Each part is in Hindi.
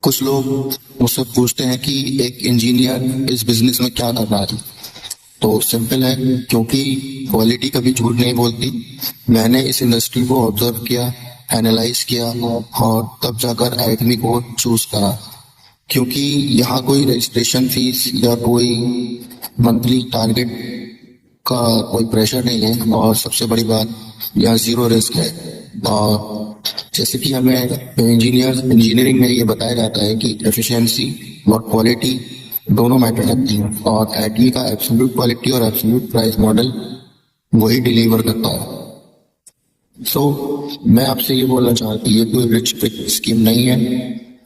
कुछ लोग मुझसे पूछते हैं कि एक इंजीनियर इस बिजनेस में क्या कर रहा है। तो सिंपल है, क्योंकि क्वालिटी कभी झूठ नहीं बोलती। मैंने इस इंडस्ट्री को ऑब्जर्व किया, एनालाइज किया और तब जाकर एकेडमी को चूज करा। क्योंकि यहाँ कोई रजिस्ट्रेशन फीस या कोई मंथली टारगेट का कोई प्रेशर नहीं है, और सबसे बड़ी बात, यहाँ जीरो रिस्क है। और जैसे कि हमें इंजीनियरिंग में ये बताया जाता है कि एफिशिएंसी और क्वालिटी दोनों मैटर करती हैं, और एटमी का एब्सोल्यूट क्वालिटी और एब्सोल्यूट प्राइस मॉडल वही डिलीवर करता है। सो मैं आपसे ये बोलना चाहता हूँ, ये कोई रिच पिक स्कीम नहीं है,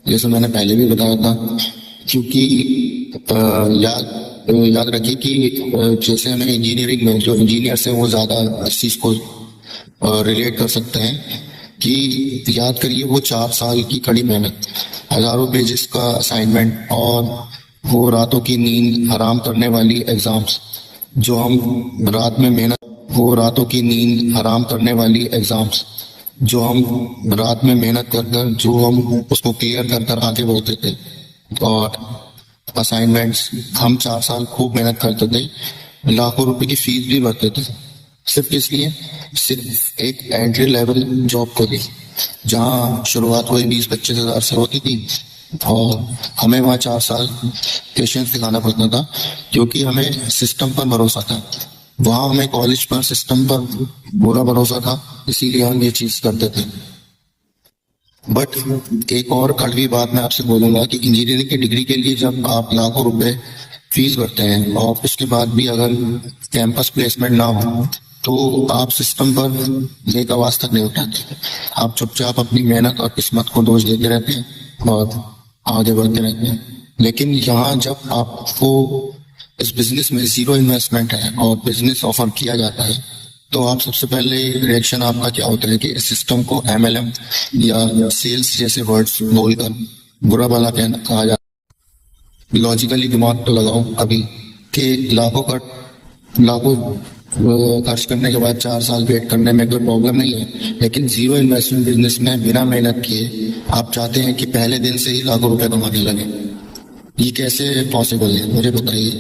जैसे मैंने पहले भी बताया था। क्योंकि याद रखिए कि जैसे हमें इंजीनियरिंग में जो इंजीनियर्स हैं वो ज़्यादा इस चीज़ को रिलेट कर सकते हैं कि याद करिए वो 4 साल की कड़ी मेहनत, हजारों पेजेस का असाइनमेंट और वो रातों की नींद हराम करने वाली एग्जाम्स जो हम रात में मेहनत वो रातों की नींद हराम करने वाली एग्जाम्स जो हम रात में मेहनत कर कर जो हम उसको क्लियर कर कर आगे बढ़ते थे। और असाइनमेंट्स हम 4 साल खूब मेहनत करते थे, लाखों रुपए की फीस भी भरते थे, सिर्फ इसलिए, सिर्फ एक एंट्री लेवल जॉब के लिए, जहाँ शुरुआत वही 20-25 हज़ार से होती थी। और हमें वहाँ 4 साल पेशेंस दिखाना पड़ता था, क्योंकि हमें सिस्टम पर भरोसा था। वहाँ हमें कॉलेज पर सिस्टम पर पूरा भरोसा था, इसीलिए हम ये चीज करते थे। बट एक और कड़वी बात मैं आपसे बोलूंगा कि इंजीनियरिंग की डिग्री के लिए जब आप लाखों रुपए फीस भरते हैं और उसके बाद भी अगर कैंपस प्लेसमेंट ना हो, तो आप सिस्टम पर एक आवाज तक नहीं उठाते। आप चुपचाप अपनी मेहनत और किस्मत को दोष देते रहते हैं और आगे बढ़ते रहते हैं। लेकिन यहाँ जब आपको इस बिजनेस में जीरो इन्वेस्टमेंट है और बिजनेस ऑफर किया जाता है, तो आप सबसे पहले रिएक्शन आपका क्या होता है कि इस सिस्टम को एमएलएम या सेल्स जैसे वर्ड्स बोलकर बुरा भला कहना कहा जाता है। लॉजिकली दिमाग तो लगाओ अभी कि लाखों खर्च करने के बाद 4 साल वेट करने में कोई प्रॉब्लम नहीं है, लेकिन जीरो इन्वेस्टमेंट बिजनेस में बिना मेहनत किए आप चाहते हैं कि पहले दिन से ही लाखों रुपए कमाने लगे। ये कैसे पॉसिबल है, मुझे बताइए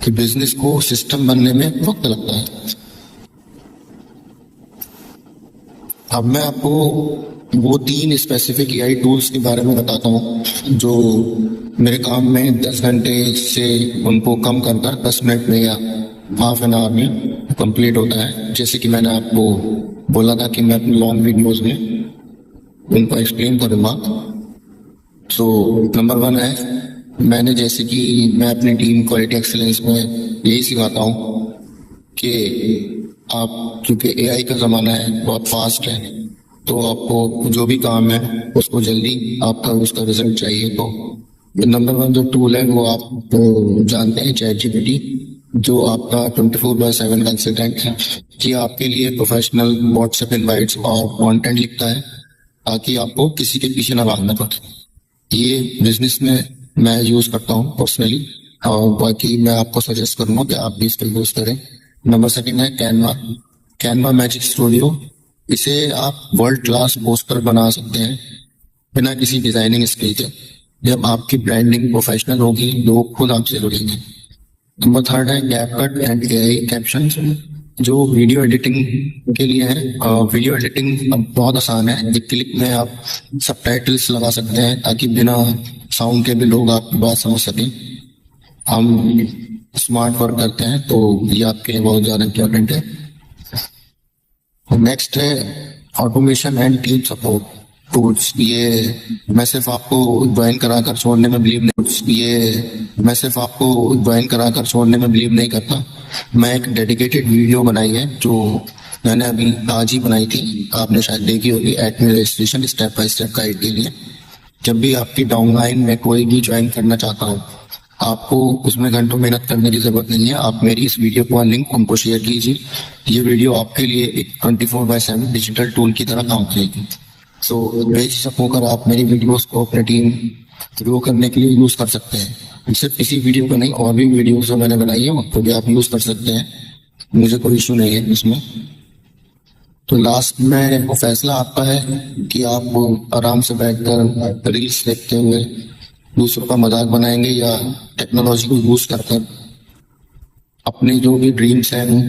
कि बिजनेस को सिस्टम बनने में वक्त लगता है। अब मैं आपको वो 3 स्पेसिफिक एआई टूल्स के बारे में बताता हूँ जो मेरे काम में 10 घंटे से उनको कम कर 10 मिनट में या हाफ एन आवर में कंप्लीट होता है। जैसे कि मैंने आपको बोला था कि मैं अपने लॉन्ग वीडियोज में उनको एक्सप्लेन करूँगा। तो नंबर 1 है, मैंने जैसे कि मैं अपनी टीम क्वालिटी एक्सीलेंस में यही सिखाता हूँ कि आप, क्योंकि एआई का ज़माना है, बहुत फास्ट है, तो आपको जो भी काम है उसको जल्दी आपका उसका रिजल्ट चाहिए। तो नंबर 1 जो टूल है वो आप तो जानते हैं, चैट जीपीटी, जो आपका 24/7 कंसल्टेंट है, कि आपके लिए प्रोफेशनल व्हाट्सएप इनवाइट्स और कंटेंट लिखता है ताकि आपको किसी के पीछे ना भागना पड़े। ये बिजनेस में मैं यूज करता हूँ पर्सनली, और बाकी मैं आपको सजेस्ट करूंगा कि आप भी इसका यूज करें। नंबर 2 है कैनवा मैजिक स्टूडियो। इसे आप वर्ल्ड क्लास पोस्टर बना सकते हैं बिना किसी डिजाइनिंग स्किल के। जब आपकी ब्रांडिंग प्रोफेशनल होगी, लोग खुद आपसे जुड़ेंगे। नंबर 3 है कैपकट एंड एआई कैप्शन, जो वीडियो एडिटिंग के लिए है। वीडियो एडिटिंग अब बहुत आसान है, एक क्लिक में आप सबटाइटल्स लगा सकते हैं ताकि बिना साउंड के भी लोग आपकी बात समझ सकें। हम स्मार्ट वर्क करते हैं, तो ये आपके लिए बहुत ज़्यादा इम्पोर्टेंट है। नेक्स्ट है automation and team support tools. ये मैं सिर्फ आपको ज्वाइन कराकर छोड़ने में बिलीव नहीं करता। मैं एक डेडिकेटेड वीडियो बनाई है जो मैंने अभी आज ही बनाई थी, आपने शायद देखी होगी, admin registration step by step guide के लिए। जब भी आपकी डाउनलाइन में कोई भी ज्वाइन करना चाहता हो, आपको उसमें घंटों मेहनत करने की जरूरत नहीं है। आप मेरी इस वीडियो का लिंक उनको शेयर कीजिए। ये वीडियो आपके लिए एक 24/7 डिजिटल टूल की तरह काम करेगी। सो बेझिझक होकर आप मेरी वीडियोस को अपनी टीम ग्रो करने के लिए यूज कर सकते हैं। सिर्फ इसी वीडियो को नहीं, और भी वीडियो जो मैंने बनाई है उनको भी आप यूज कर सकते हैं, मुझे कोई इशू नहीं है उसमें। तो लास्ट में वो फैसला आपका है कि आप आराम से बैठकर रील्स देखते हुए दूसरों का मजाक बनाएंगे या टेक्नोलॉजी को यूज कर अपने जो भी ड्रीम्स हैं वो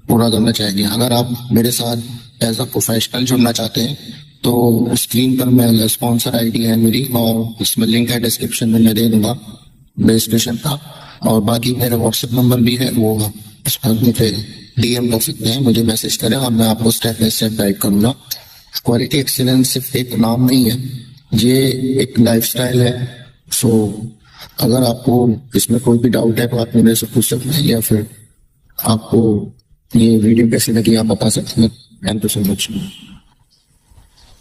पूरा करना चाहेंगे। अगर आप मेरे साथ एज अ प्रोफेशनल जुड़ना चाहते हैं तो स्क्रीन पर मैं स्पॉन्सर आईडी है मेरी, और इसमें लिंक है डिस्क्रिप्शन में, मैं दे दूंगा रजिस्ट्रेशन का। और बाकी मेरा व्हाट्सएप नंबर भी है, वो इस पर मुझे डीएम कर सकते हैं, मुझे मैसेज करें और मैं आपको स्टेप बाय स्टेप गाइड करूंगा। क्वालिटी एक्सीलेंस सिर्फ एक नाम नहीं है, ये एक लाइफस्टाइल है। सो अगर आपको इसमें कोई भी डाउट है तो आप मेरे से पूछ सकते हैं, या फिर आपको ये वीडियो कैसी लगी आप बता सकते हैं। Thank you so much.